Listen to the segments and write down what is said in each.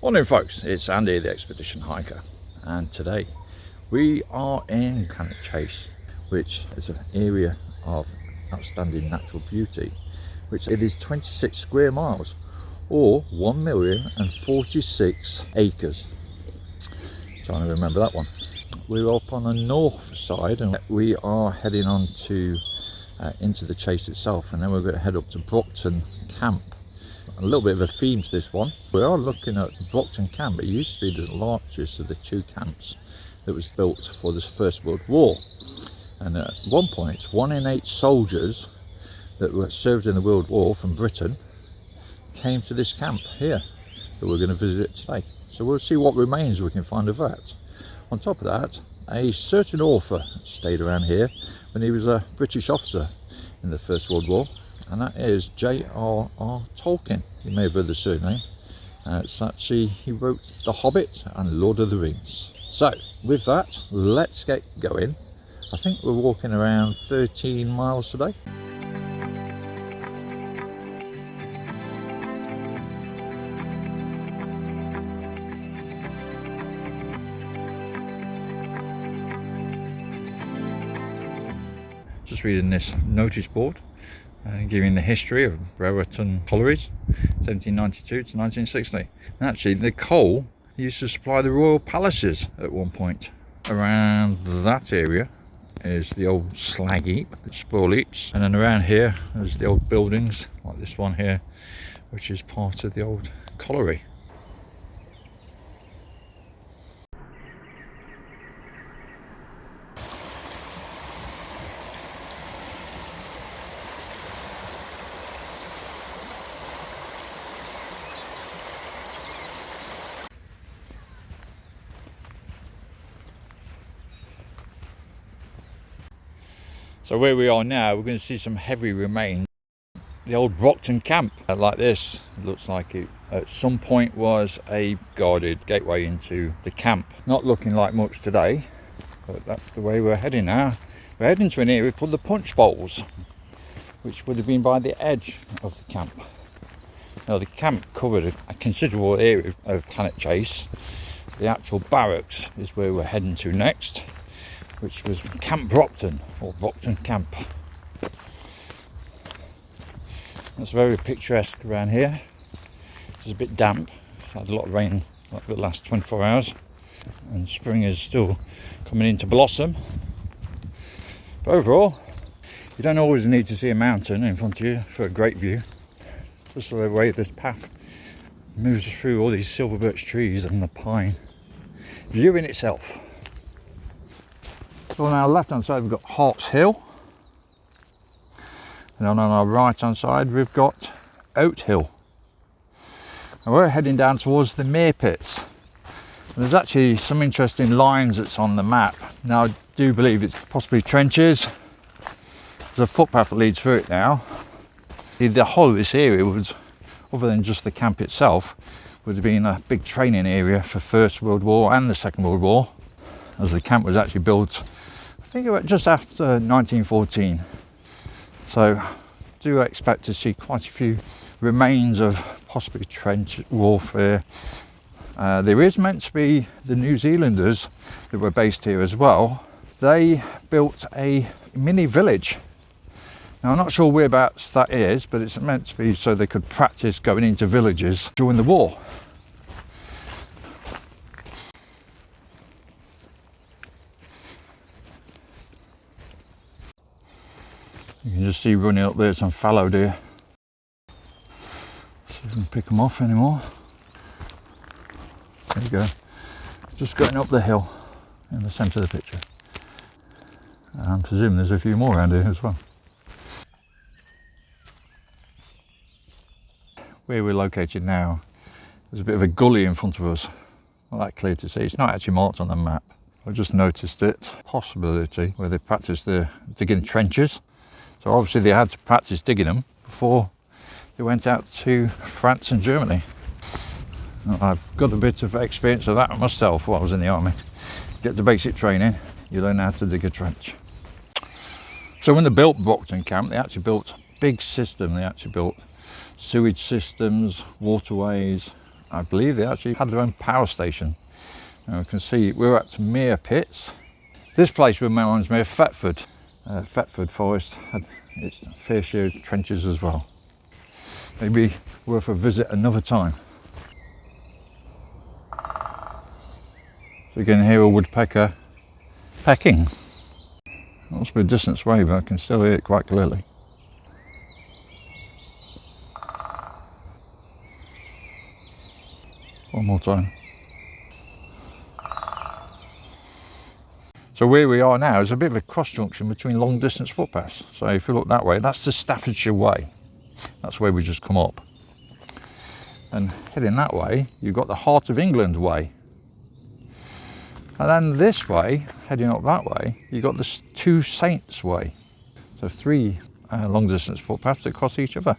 Morning folks, it's Andy the Expedition Hiker, and today we are in Cannock Chase, which is an area of outstanding natural beauty, which it is 26 square miles or 1,046 acres. Trying to remember that one. We're up on the north side and we are heading on to into the chase itself, and then we're going to head up to Brocton Camp. A little bit of a theme to this one. We are looking at Brocton Camp. It used to be the largest of the two camps that was built for the First World War, and at one point 1 in 8 soldiers that were served in the World War from Britain came to this camp here that we're going to visit today. So we'll see what remains we can find of that. On top of that, a certain author stayed around here when he was a British officer in the First World War, and that is J.R.R. Tolkien. You may have heard the surname. It's actually, he wrote The Hobbit and Lord of the Rings. So with that, let's get going. I think we're walking around 13 miles today. Just reading this notice board. Giving the history of Brockton collieries, 1792 to 1960. And actually the coal used to supply the royal palaces at one point. Around that area is the old slag heap, the spoil heaps, and then around here is the old buildings like this one here, which is part of the old colliery. So where we are now, we're going to see some heavy remains. The old Brocton Camp, like this, it looks like it at some point was a guarded gateway into the camp. Not looking like much today, but that's the way we're heading now. We're heading to an area called the Punch Bowls, which would have been by the edge of the camp. Now the camp covered a considerable area of Cannock Chase. The actual barracks is where we're heading to next, which was Camp Brockton, or Brocton Camp. It's very picturesque around here. It's a bit damp. It's had a lot of rain like the last 24 hours, and spring is still coming into blossom. But overall, you don't always need to see a mountain in front of you for a great view. Just the way this path moves through all these silver birch trees and the pine. View in itself. So on our left hand side we've got Hart's Hill, and on our right hand side we've got Oat Hill, and we're heading down towards the Mere Pits. And there's actually some interesting lines that's on the map. Now I do believe it's possibly trenches. There's a footpath that leads through it now. The whole of this area was, other than just the camp itself, would have been a big training area for First World War and the Second World War, as the camp was actually built, I think it was just after 1914. So do expect to see quite a few remains of possibly trench warfare. There is meant to be the New Zealanders that were based here as well. They built a mini village. Now I'm not sure whereabouts that is, but it's meant to be so they could practice going into villages during the war. You can just see running up there some fallow deer. See if we can pick them off anymore. There you go. Just going up the hill in the centre of the picture. I'm presuming there's a few more around here as well. Where we're located now, there's a bit of a gully in front of us. Not that clear to see. It's not actually marked on the map. I just noticed it. Possibility where they practiced the digging trenches. So obviously they had to practice digging them before they went out to France and Germany. I've got a bit of experience of that myself while I was in the army. Get the basic training, you learn how to dig a trench. So when they built Brocton Camp, they actually built a big system. They actually built sewage systems, waterways, I believe they actually had their own power station. Now you can see we're at Mere Pits. This place reminds me of Thetford. Thetford Forest had its fair share of trenches as well. Maybe worth a visit another time. So you can hear a woodpecker pecking. It must be a distance away, but I can still hear it quite clearly. One more time. So where we are now is a bit of a cross junction between long distance footpaths. So if you look that way, that's the Staffordshire Way. That's where we just come up. And heading that way, you've got the Heart of England Way. And then this way, heading up that way, you've got the Two Saints Way. So 3 long distance footpaths that cross each other.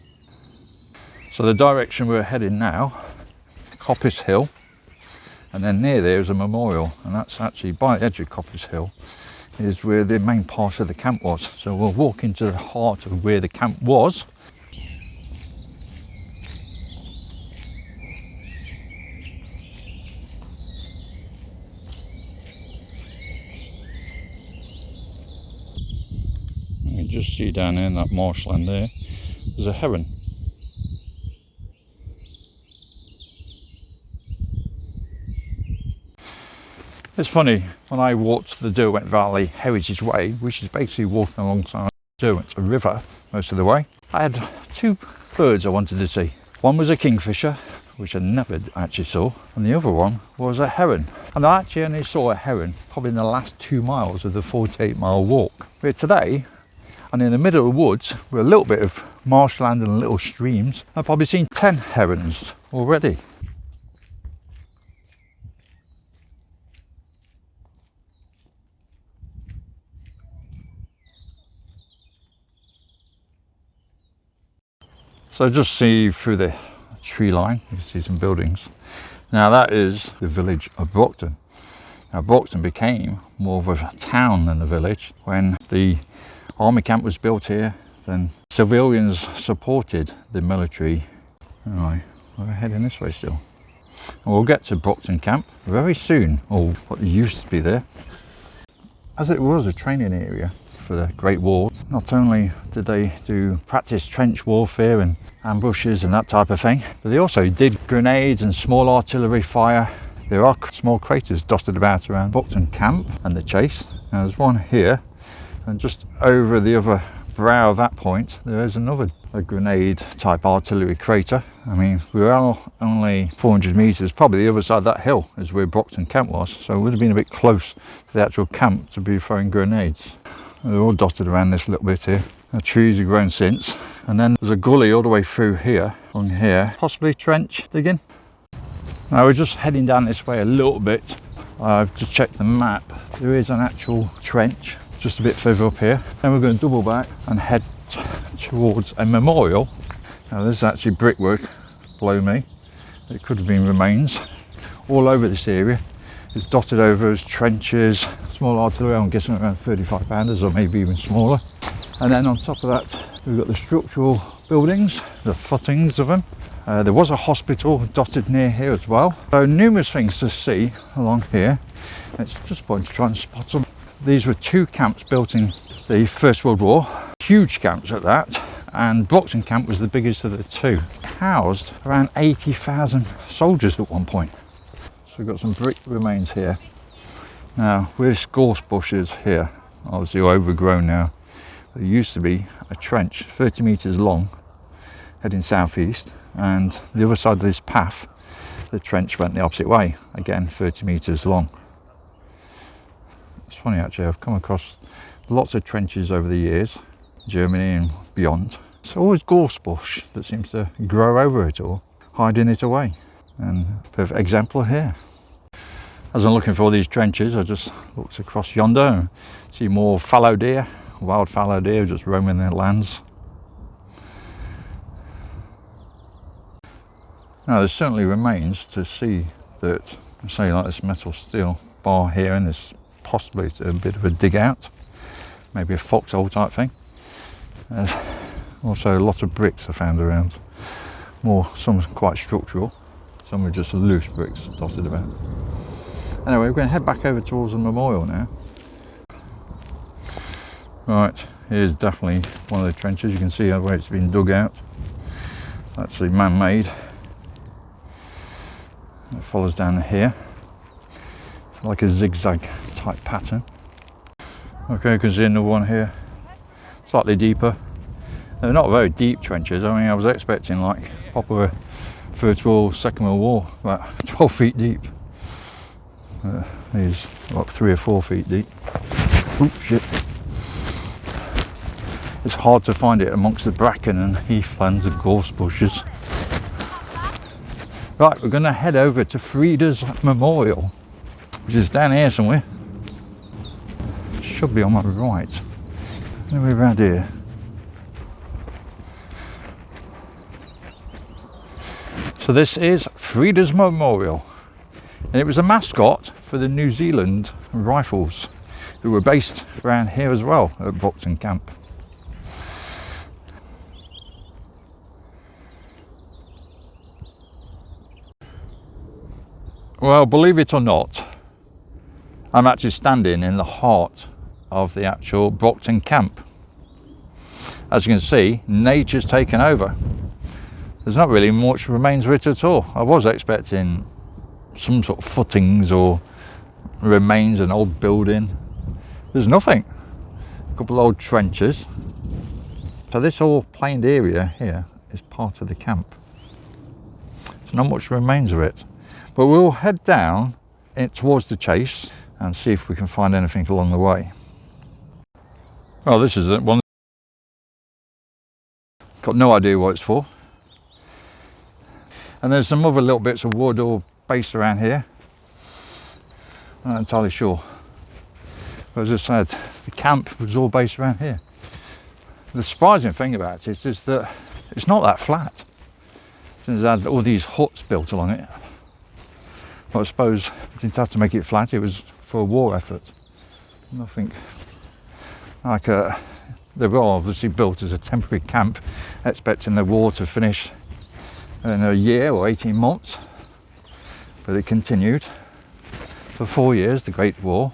So the direction we're heading now, Coppice Hill. And then near there is a memorial, and that's actually by the edge of Coppice Hill is where the main part of the camp was. So we'll walk into the heart of where the camp was. You can just see down there in that marshland there's a heron. It's funny, when I walked the Derwent Valley Heritage Way, which is basically walking alongside Derwent, a river most of the way, I had 2 birds I wanted to see. One was a kingfisher, which I never actually saw, and the other one was a heron. And I actually only saw a heron probably in the last 2 miles of the 48-mile walk. But today, and in the middle of the woods, with a little bit of marshland and little streams, I've probably seen 10 herons already. So just see through the tree line, you can see some buildings. Now that is the village of Brockton. Now Brockton became more of a town than a village. When the army camp was built here, then civilians supported the military. Anyway, we're heading this way still. And we'll get to Brocton Camp very soon, or what used to be there. As it was a training area for the Great War, not only did they do practice trench warfare and ambushes and that type of thing, but they also did grenades and small artillery fire. There are small craters dotted about around Brocton Camp and the Chase. Now there's one here, and just over the other brow of that point there is another grenade type artillery crater. I mean, we were only 400 metres, probably the other side of that hill is where Brocton Camp was, so it would have been a bit close to the actual camp to be throwing grenades. They're all dotted around this little bit here. The trees have grown since, and then there's a gully all the way through here, on here, possibly trench digging. Now we're just heading down this way a little bit. I've just checked the map. There is an actual trench just a bit further up here. Then we're going to double back and head towards a memorial. Now there's actually brickwork below me. It could have been remains all over this area. It's dotted over as trenches, small artillery, I'm guessing around 35 pounders or maybe even smaller. And then on top of that, we've got the structural buildings, the footings of them. There was a hospital dotted near here as well. So numerous things to see along here. It's just a point to try and spot them. These were 2 camps built in the First World War, huge camps at that, and Brocton Camp was the biggest of the 2. Housed around 80,000 soldiers at one point. So we've got some brick remains here. Now, where's gorse bushes here? Obviously overgrown now. There used to be a trench 30 metres long heading southeast, and the other side of this path the trench went the opposite way, again 30 metres long. It's funny actually, I've come across lots of trenches over the years, Germany and beyond. It's always gorse bush that seems to grow over it all, hiding it away. And perfect example here. As I'm looking for these trenches, I just looked across yonder and see more fallow deer, wild fallow deer just roaming their lands. Now there certainly remains to see that, say like this metal steel bar here, and this possibly a bit of a dig out, maybe a foxhole type thing. Also a lot of bricks are found around, some quite structural. Some are just loose bricks dotted about. Anyway, we're going to head back over towards the memorial now. Right, here's definitely one of the trenches. You can see where it's been dug out. It's actually man-made. It follows down here. It's like a zigzag type pattern. Okay, you can see another one here. Slightly deeper. They're not very deep trenches. I mean, I was expecting like proper First World, Second World War, about 12 feet deep. These about 3 or 4 feet deep. Oop, shit. It's hard to find it amongst the bracken and heathlands and gorse bushes. Right, we're going to head over to Frida's Memorial, which is down here somewhere. Should be on my right. Anyway, around here. So this is Frida's Memorial, and it was a mascot for the New Zealand Rifles, who were based around here as well at Brocton Camp. Well, believe it or not, I'm actually standing in the heart of the actual Brocton Camp. As you can see, nature's taken over. There's not really much remains of it at all. I was expecting some sort of footings or remains, an old building. There's nothing. A couple of old trenches. So this whole planed area here is part of the camp. So not much remains of it. But we'll head down towards the chase and see if we can find anything along the way. Oh, this is it. One. Got no idea what it's for. And there's some other little bits of wood all based around here. I'm not entirely sure. But as I said, the camp was all based around here. The surprising thing about it is that it's not that flat. Since it had all these huts built along it. But I suppose it didn't have to make it flat, it was for a war effort. Nothing like they were obviously built as a temporary camp, expecting the war to finish in a year or 18 months. But it continued for 4 years, the Great War.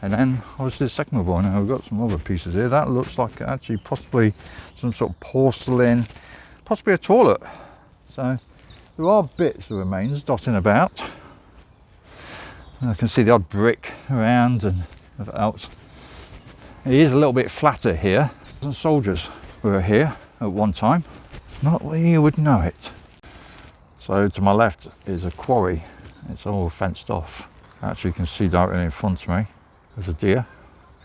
And then obviously the Second World War. Now we've got some other pieces here. That looks like actually possibly some sort of porcelain, possibly a toilet. So there are bits of remains dotting about. I can see the odd brick around and else. It is a little bit flatter here. Some soldiers were here at one time. Not that you would know it. So to my left is a quarry. It's all fenced off. Actually you can see directly in front of me. There's a deer.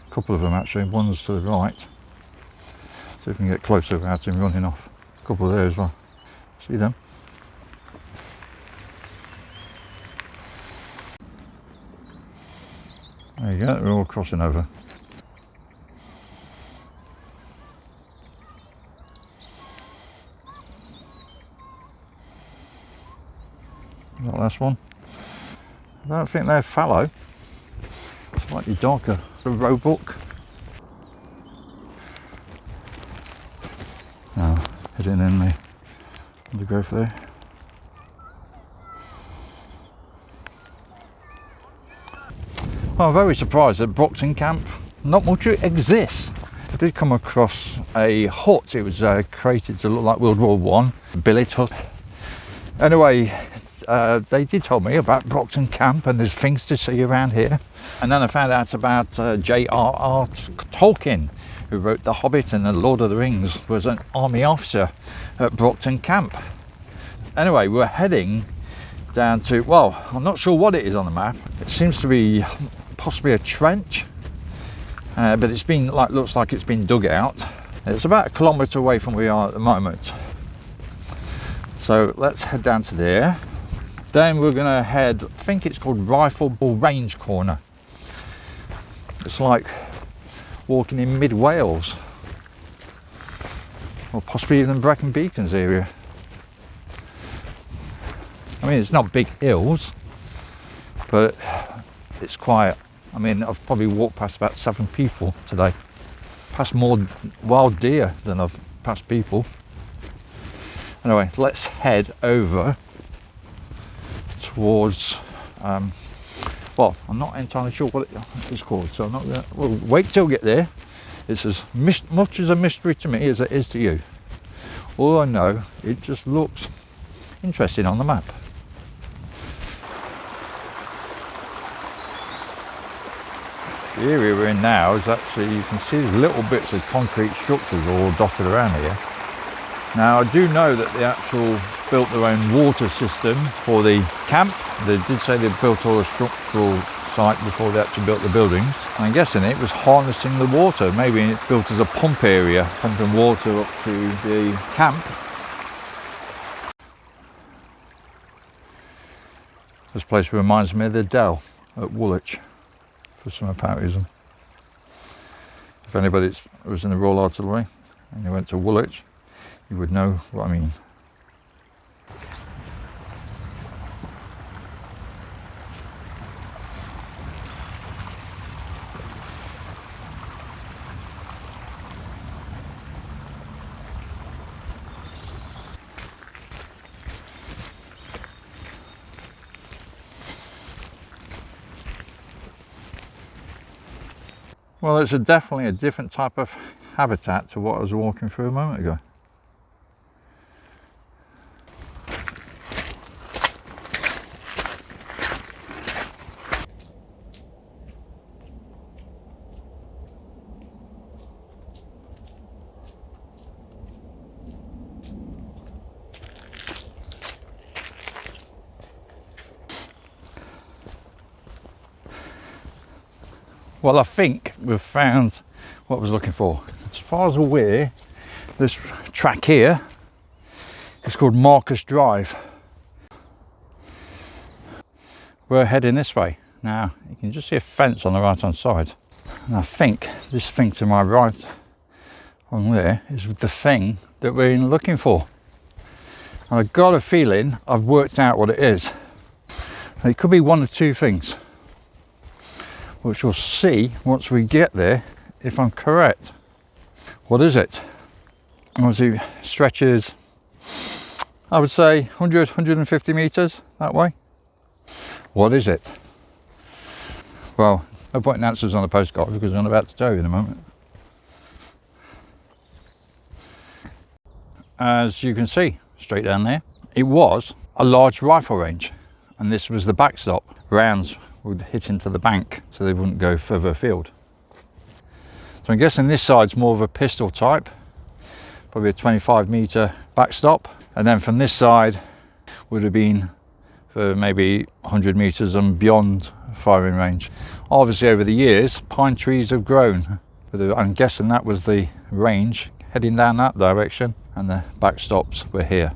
A couple of them actually. One's to the right. See if we can get closer without him running off. A couple there as well. See them? There you go, they're all crossing over. That last one. I don't think they're fallow. Slightly darker. The roebuck. Now, heading in the growth there. Well, I'm very surprised at Brocton Camp. Not much exists. I did come across a hut. It was created to look like World War I, billet hut. Anyway, they did tell me about Brocton Camp and there's things to see around here. And then I found out about J.R.R. Tolkien, who wrote The Hobbit and the Lord of the Rings, was an army officer at Brocton Camp. Anyway, we're heading down to, well, I'm not sure what it is on the map. It seems to be possibly a trench, but it's been looks like it's been dug out. It's about 1 kilometre away from where we are at the moment. So let's head down to there. Then we're going to head, I think it's called Rifleable Range Corner. It's like walking in mid-Wales, or possibly even Brecon Beacons area. I mean, it's not big hills, but it's quiet. I mean, I've probably walked past about 7 people today. Past more wild deer than I've passed people. Anyway, let's head over towards, well, I'm not entirely sure what it's called, so I'm not going to, we'll wait till we get there. It's as much as a mystery to me as it is to you. All I know, it just looks interesting on the map. The area we're in now is actually, you can see little bits of concrete structures all dotted around here. Now I do know that they actually built their own water system for the camp. They did say they built all the structural site before they actually built the buildings. I'm guessing it was harnessing the water. Maybe it built as a pump area, pumping water up to the camp. This place reminds me of the Dell at Woolwich for some apparent reason. If anybody was in the Royal Artillery and you went to Woolwich, you would know what I mean. Well, it's definitely a different type of habitat to what I was walking through a moment ago. Well, I think we've found what I was looking for. As far as I'm aware, this track here is called Marcus Drive. We're heading this way. Now, you can just see a fence on the right hand side. And I think this thing to my right on there is the thing that we're looking for. And I've got a feeling I've worked out what it is. It could be one of two things, which we'll see once we get there if I'm correct. What is it? Obviously stretches, I would say 100, 150 metres that way. What is it? Well, no point in answers on the postcard because I'm about to tell you in a moment. As you can see straight down there, it was a large rifle range, and this was the backstop. Rounds would hit into the bank so they wouldn't go further afield. So I'm guessing this side's more of a pistol type, probably a 25 metre backstop, and then from this side would have been for maybe 100 metres and beyond firing range. Obviously over the years pine trees have grown, but I'm guessing that was the range heading down that direction, and the backstops were here.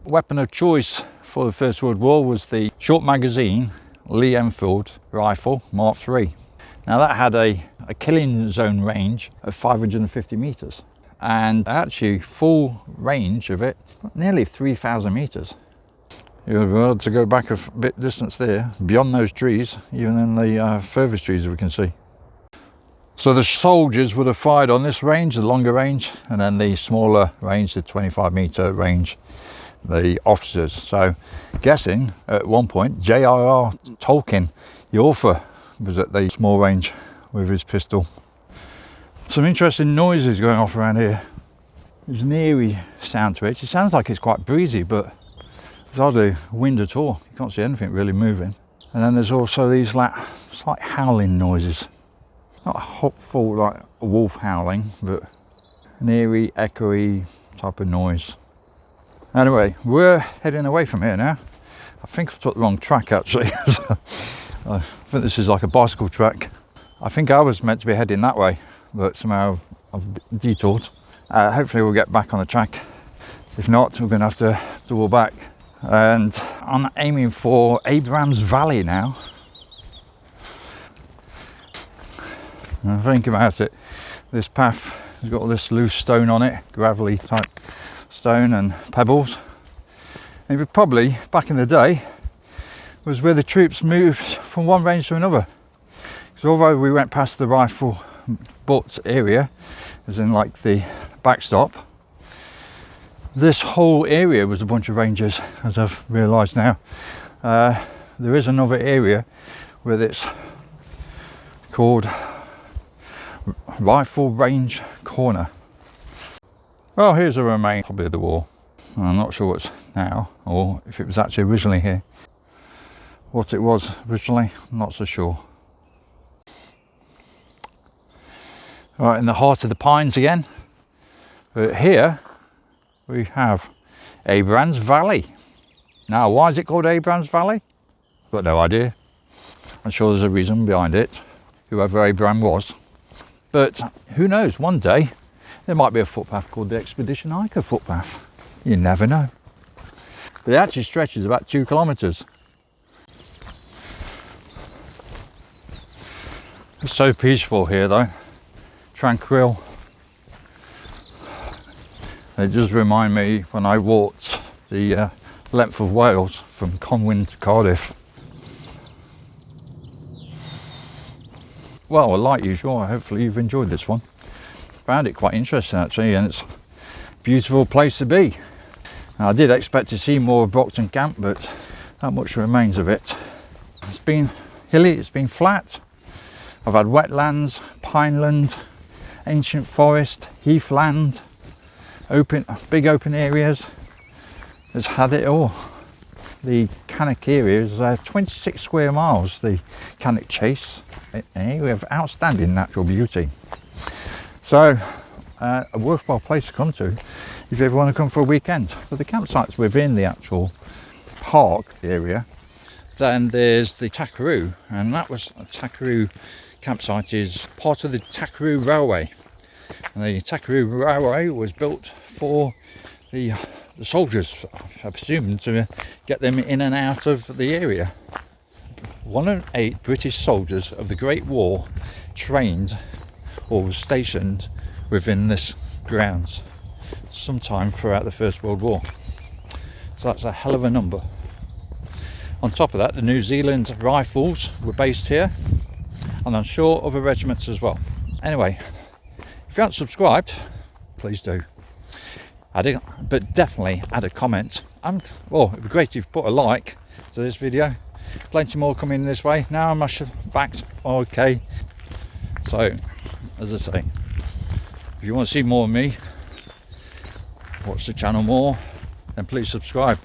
Weapon of choice for the First World War was the short magazine Lee Enfield rifle Mark III. Now that had a killing zone range of 550 metres, and actually full range of it nearly 3,000 metres. You were able to go back a bit distance there beyond those trees, even in the furthest trees we can see. So the soldiers would have fired on this range, the longer range, and then the smaller range, the 25 metre range, the officers. So guessing at one point J.R.R. Tolkien, the author, was at the small range with his pistol. Some interesting noises going off around here. There's an eerie sound to it. It sounds like it's quite breezy, but there's hardly wind at all. You can't see anything really moving. And then there's also these slight howling noises. Not a full like a wolf howling, but an eerie, echoey type of noise. Anyway, we're heading away from here now. I think I've took the wrong track actually. I think this is like a bicycle track. I think I was meant to be heading that way, but somehow I've detoured. Hopefully we'll get back on the track. If not, we're going to have to double back. And I'm aiming for Abraham's Valley now. And think about it. This path has got all this loose stone on it, gravelly type stone and pebbles. And it would probably, back in the day, was where the troops moved from one range to another. Because although we went past the rifle butt area, as in like the backstop, this whole area was a bunch of ranges, as I've realised now. There is another area where it's called Rifle Range Corner. Well, here's a remain probably of the wall. I'm not sure what's now, or if it was actually originally here. What it was originally, I'm not so sure. Right in the heart of the pines again. But here we have Abraham's Valley. Now, why is it called Abraham's Valley? Got no idea. I'm sure there's a reason behind it, whoever Abraham was. But who knows, one day there might be a footpath called the Expedition Hiker footpath. You never know. But it actually stretches about 2 kilometres. It's so peaceful here though, tranquil. It does remind me when I walked the length of Wales from Conwyn to Cardiff. Well, like usual, hopefully you've enjoyed this one. Found it quite interesting actually, and it's a beautiful place to be. Now, I did expect to see more of Brocton Camp, but not much remains of it. It's been hilly, it's been flat. I've had wetlands, pineland, ancient forest, heathland, big open areas. It's had it all. The Cannock area is 26 square miles, the Cannock Chase, an area of outstanding natural beauty. So, a worthwhile place to come to if you ever want to come for a weekend. But the campsite's within the actual park area. Then there's the Tackaroo, and that was a Tackaroo campsite is part of the Tackaroo Railway. And the Tackaroo Railway was built for the soldiers, I presume, to get them in and out of the area. 1 of 8 British soldiers of the Great War trained or was stationed within this grounds sometime throughout the First World War. So that's a hell of a number. On top of that, the New Zealand Rifles were based here, and I'm sure other regiments as well. Anyway, if you haven't subscribed, please do. But definitely add a comment, and well, it'd be great if you put a like to this video. Plenty more coming this way. Now my back's okay. So, as I say, if you want to see more of me, watch the channel more, then please subscribe.